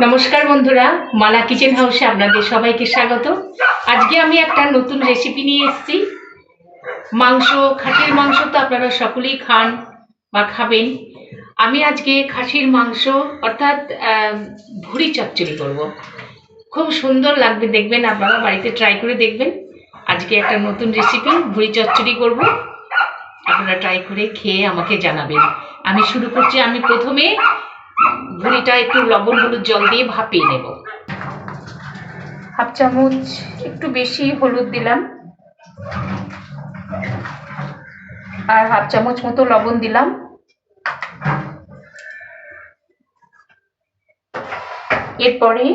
নমস্কার বন্ধুরা, মালা কিচেন হাউসে আপনাদের সবাইকে স্বাগত। আজকে আমি একটা নতুন রেসিপি নিয়ে এসেছি। মাংস, খাসির মাংস তো আপনারা সকলেই খান বা খাবেন। আমি আজকে খাসির মাংস অর্থাৎ ভুঁড়ি চচ্চড়ি করব। খুব সুন্দর লাগবে, দেখবেন, আপনারা বাড়িতে ট্রাই করে দেখবেন। আজকে একটা নতুন রেসিপি, ভুঁড়ি চচ্চড়ি করব। আপনারা ট্রাই করে খেয়ে আমাকে জানাবেন। আমি শুরু করছি। আমি প্রথমে ভুঁড়িটা একটু লবণ হলুদ জল দিয়ে ভাপিয়ে নেব। হাফ চামচ একটু বেশি হলুদ দিলাম, আর হাফ চামচ মতো লবণ দিলাম। এরপরে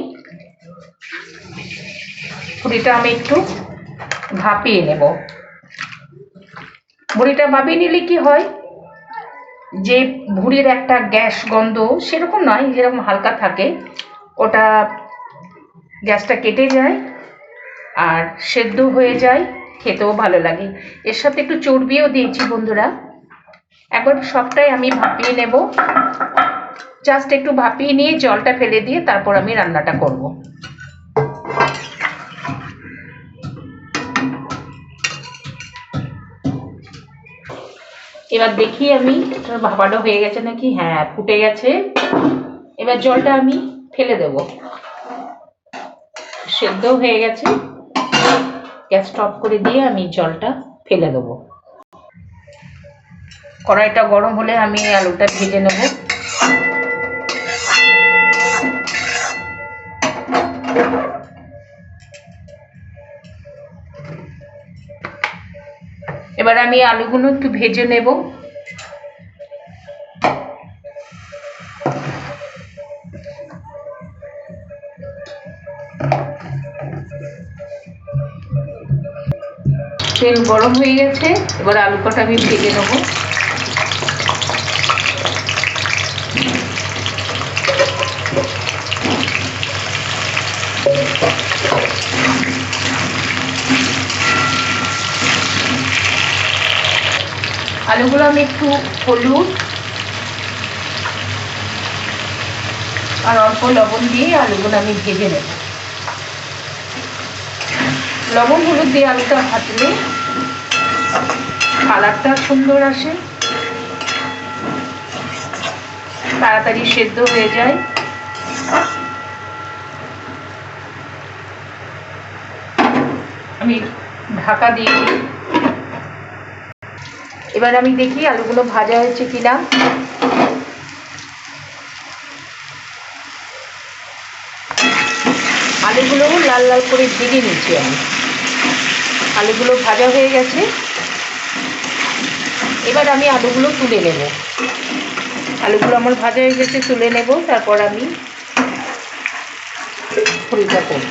ভুঁড়িটা আমি একটু ভাপিয়ে নেব। ভুঁড়িটা ভাপিয়ে নিলে কি হয়, যে ভুঁড়ির একটা গ্যাস গন্ধ সেরকম নয়, যেরকম হালকা থাকে, ওটা গ্যাসটা কেটে যায় আর সেদ্ধ হয়ে যায়, খেতেও ভালো লাগে। এর সাথে একটু চর্বিও দিয়েছি বন্ধুরা। একবার সবটাই আমি ভাপিয়ে নেব। জাস্ট একটু ভাপিয়ে নিয়ে জলটা ফেলে দিয়ে তারপর আমি রান্নাটা করব। এবার দেখি আমি ভাপানো হয়ে গেছে নাকি। হ্যাঁ, ফুটে গেছে। এবার জলটা আমি ফেলে দেব। সেদ্ধ হয়ে গেছে। গ্যাস অফ করে দিয়ে আমি জলটা ফেলে দেব। কড়াইটা গরম হলে আমি আলুটা ভেজে নেব। এবার আমি আলুগুলো একটু ভেজে নেব। তেল গরম হয়ে গেছে, এবার আলু কটা আমি ভেজে নেব। আলুগুলো আমি একটু হলুদ আর অল্প লবণ দিয়ে আলুগুলো আমি ভেজে নেব। লবণ হলুদ দিয়ে আলুটা ভাজলে কালারটা সুন্দর আসে, তাড়াতাড়ি সেদ্ধ হয়ে যায়। আমি ঢাকা দিয়ে দিই। এবার আমি দেখি আলুগুলো ভাজা হয়েছে কিনা। আলুগুলো লাল লাল করে ভেজে নিচ্ছি আমি। আলুগুলো ভাজা হয়ে গেছে। এবার আমি আলুগুলো তুলে নেব। আলুগুলো আমার ভাজা হয়ে গেছে, তুলে নেব। তারপর আমি ভুঁড়িটা করব।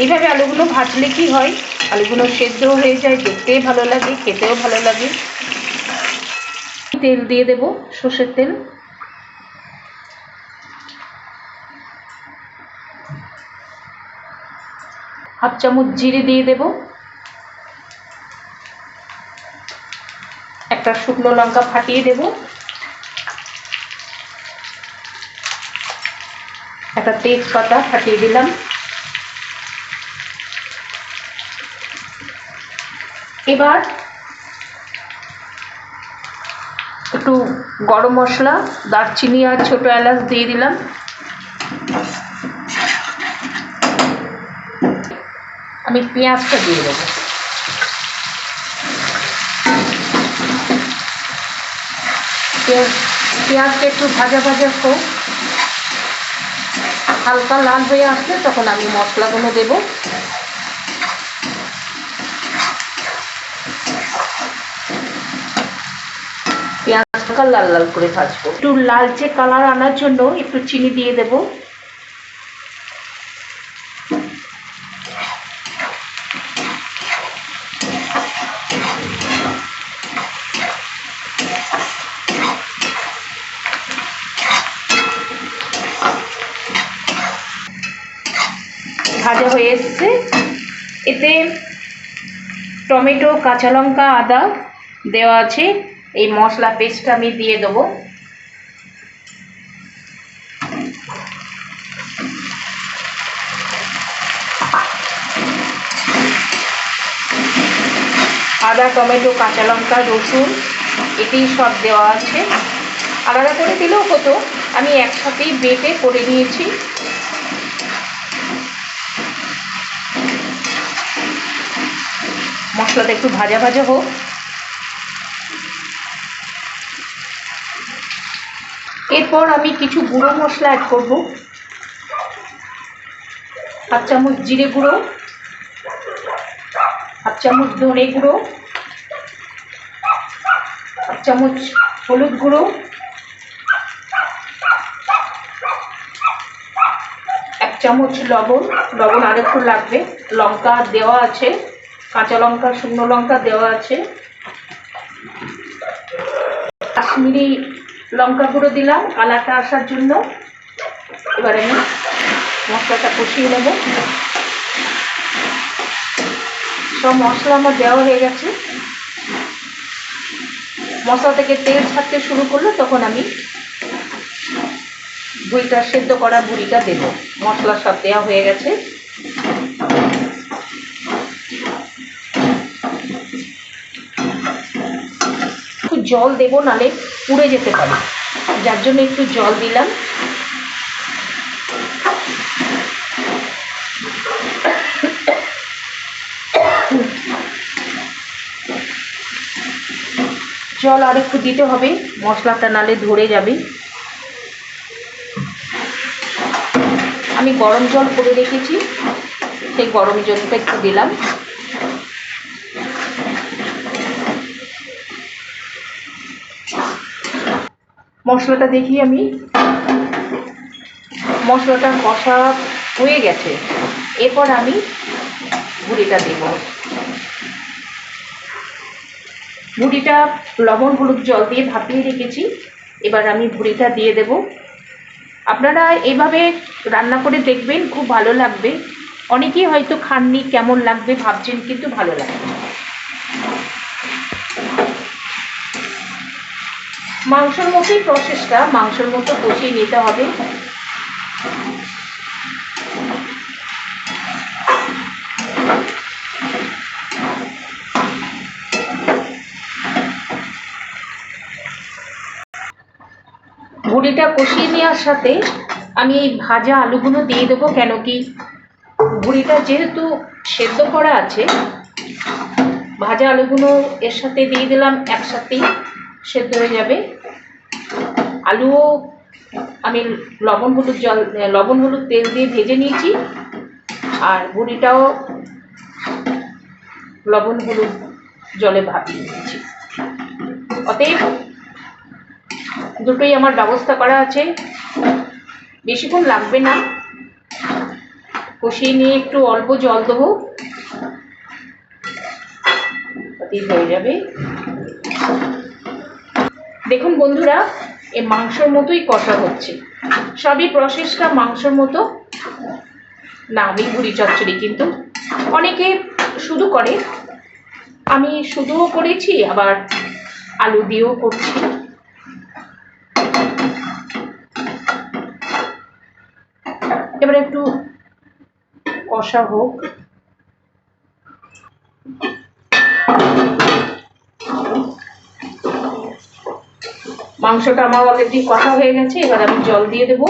এইভাবে আলুগুলো ভাজলে কি হয়, আলুগুলো সেদ্ধ হয়ে যায়, দেখতে ভালো লাগে, খেতেও ভালো লাগে। তেল দিয়ে দেব, সর্ষের তেল। হাফ চামচ জিরে দিয়ে দেব। একটা শুকনো লঙ্কা ফাটিয়ে দেব। একটা তেজপাতা ফাটিয়ে দিলাম। এবার একটু গরম মশলা, দারচিনি আর ছোট এলাচ দিয়ে দিলাম। আমি পেঁয়াজটা দিয়ে দেবো। পেঁয়াজটা একটু ভাজা ভাজা হোক, হালকা লাল হয়ে আসলে তখন আমি মশলাগুলো দেব। পেঁয়াজটা লাল লাল করে ভাজবো। একটু লালচে কালার আনার জন্য একটু চিনি দিয়ে দেব। ভাজা হয়ে এসছে। এতে টমেটো, কাঁচা লঙ্কা, আদা দেওয়া আছে। এই মশলা পেস্টটা আমি দিয়ে দেবো। আদা, টমেটো, কাঁচা লঙ্কা, রসুন এতেই সব দেওয়া আছে। আলাদা করে দিলেও হতো, আমি একসাথেই বেটে করে নিয়েছি। মশলাটা একটু ভাজা ভাজা হোক। এরপর আমি কিছু গুঁড়ো মশলা অ্যাড করব। 1 চামচ জিরে গুঁড়ো, 1 চামচ ধনে গুঁড়ো, 1 চামচ হলুদ গুঁড়ো, 1 চামচ লবণ, লবণ আর একটু লাগবে। লঙ্কা দেওয়া আছে, কাঁচা লঙ্কা, শুকনো লঙ্কা দেওয়া আছে। কাশ্মীরি লঙ্কা গুঁড়ো দিলাম কালারটা আসার জন্য। এবার আমি মশলাটা কষিয়ে নেব। সব মশলা আমার দেওয়া হয়ে গেছে। মশলা থেকে তেল ছাড়তে শুরু করলো, তখন আমি বুড়িটা, সেদ্ধ করা বুড়িটা দেব। মশলা সব দেওয়া হয়ে গেছে। একটু জল দেবো, নালে পুড়ে যেতে পারে, যার জন্য একটু জল দিলাম। জল আর একটু দিতে হবে, মশলাটা নালে ধরে যাবে। আমি গরম জল করে রেখেছি, সেই গরম জলটা একটু দিলাম। মশলাটা দেখি আমি, মশলাটা কষা হয়ে গেছে। এরপর আমি বুড়িটা দেব। বুড়িটা লবণ হলুদ জল দিয়ে ভাপিয়ে রেখেছি, এবার আমি বুড়িটা দিয়ে দেব। আপনারা এইভাবে রান্না করে দেখবেন, খুব ভালো লাগবে। অনেকেই হয়তো খাননি, কেমন লাগবে ভাবছেন, কিন্তু ভালো লাগবে। মাংসের মতোই প্রসেসটা, মাংসের মতো কষিয়ে নিতে হবে। বুড়িটা কষিয়ে নেওয়ার সাথে আমি এই ভাজা আলুগুলো দিয়ে দেবো। কেন কি বুড়িটা যেহেতু সেদ্ধ করা আছে, ভাজা আলুগুলো এর সাথে দিয়ে দিলাম, একসাথেই সেদ্ধ হয়ে যাবে। আলুও আমি লবণ হলুদ তেল দিয়ে ভেজে নিয়েছি, আর বুড়িটাও লবণ হলুদ জলে ভাপিয়ে নিয়েছি। অতএব দুটোই আমার ব্যবস্থা করা আছে, বেশিক্ষণ লাগবে না। কষিয়ে নিয়ে একটু অল্প জল দেবো, হয়ে যাবে। দেখুন বন্ধুরা, এই মাংসর মতোই কষা হচ্ছে, সবই প্রসেসটা মাংসর মতো। না, আমি বুড়ি চচ্চড়ি কিন্তু অনেকে শুধু করে, আমি শুধুও করেছি, আবার আলু দিয়েও করছি। এবার একটু কষা হোক। মাংসটা আমার অলরেডি কষা হয়ে গেছে, এবার আমি জল দিয়ে দেব।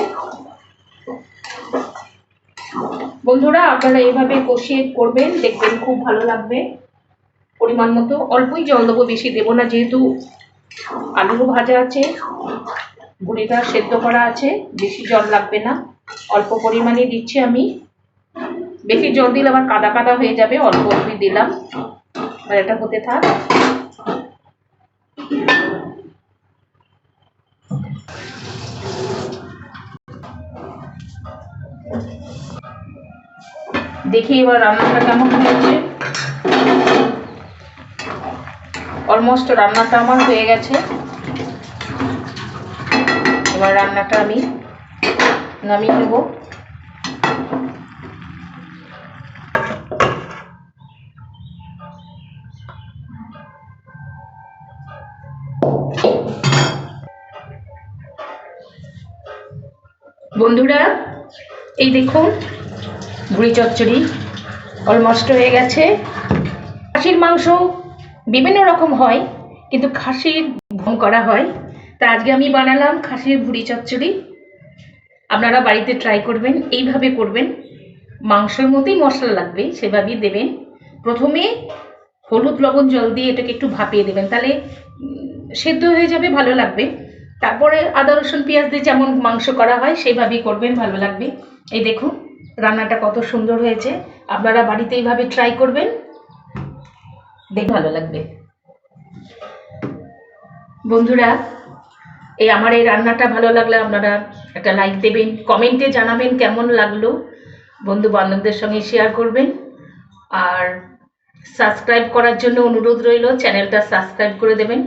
বন্ধুরা, আপনারা এইভাবে কষিয়ে করবেন, দেখবেন খুব ভালো লাগবে। পরিমাণ মতো অল্পই জল দেবো, বেশি দেবো না, যেহেতু আলুও ভাজা আছে, বুড়িটা সেদ্ধ করা আছে, বেশি জল লাগবে না। অল্প পরিমাণে দিচ্ছি আমি, বেশি জল দিলে আবার কাদা কাদা হয়ে যাবে। অল্প অল্পই দিলাম, আর এটা হতে থাক। দেখি এবার রান্নাটা কেমন হয়েছে। অলমোস্ট রান্নাটা আমার হয়ে গেছে। এবার রান্নাটা আমি নামিয়ে নেব। বন্ধুরা, এই দেখুন বুড়ি চচ্চড়ি অলমোস্ট হয়ে গেছে। খাসির মাংস বিভিন্ন রকম হয়, কিন্তু খাসির ভুম করা হয়। তা আজকে আমি বানালাম খাসির ভুঁড়ি চচ্চড়ি। আপনারা বাড়িতে ট্রাই করবেন, এইভাবে করবেন। মাংসের মতোই মশলা লাগবে, সেভাবেই দেবেন। প্রথমে হলুদ লবণ জল দিয়ে এটাকে একটু ভাপিয়ে দেবেন, তাহলে সেদ্ধ হয়ে যাবে, ভালো লাগবে। তারপরে আদা রসুন পেঁয়াজ দিয়ে যেমন মাংস করা হয় সেভাবেই করবেন, ভালো লাগবে। এই দেখুন রান্নাটা কত সুন্দর হয়েছে। আপনারা বাড়িতে এইভাবে ট্রাই করবেন, দেখে ভালো লাগবে। বন্ধুরা, আমার এই রান্নাটা ভালো লাগলে আপনারা একটা লাইক দেবেন, কমেন্টে জানাবেন কেমন লাগলো, বন্ধু বান্ধবদের সঙ্গে শেয়ার করবেন। আর সাবস্ক্রাইব করার জন্য অনুরোধ রইল, চ্যানেলটা সাবস্ক্রাইব করে দেবেন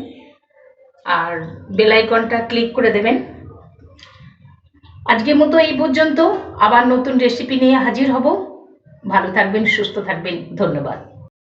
আর বেল আইকনটা ক্লিক করে দেবেন। আজকের মতো এই পর্যন্ত, আবার নতুন রেসিপি নিয়ে হাজির হব। ভালো থাকবেন, সুস্থ থাকবেন, ধন্যবাদ।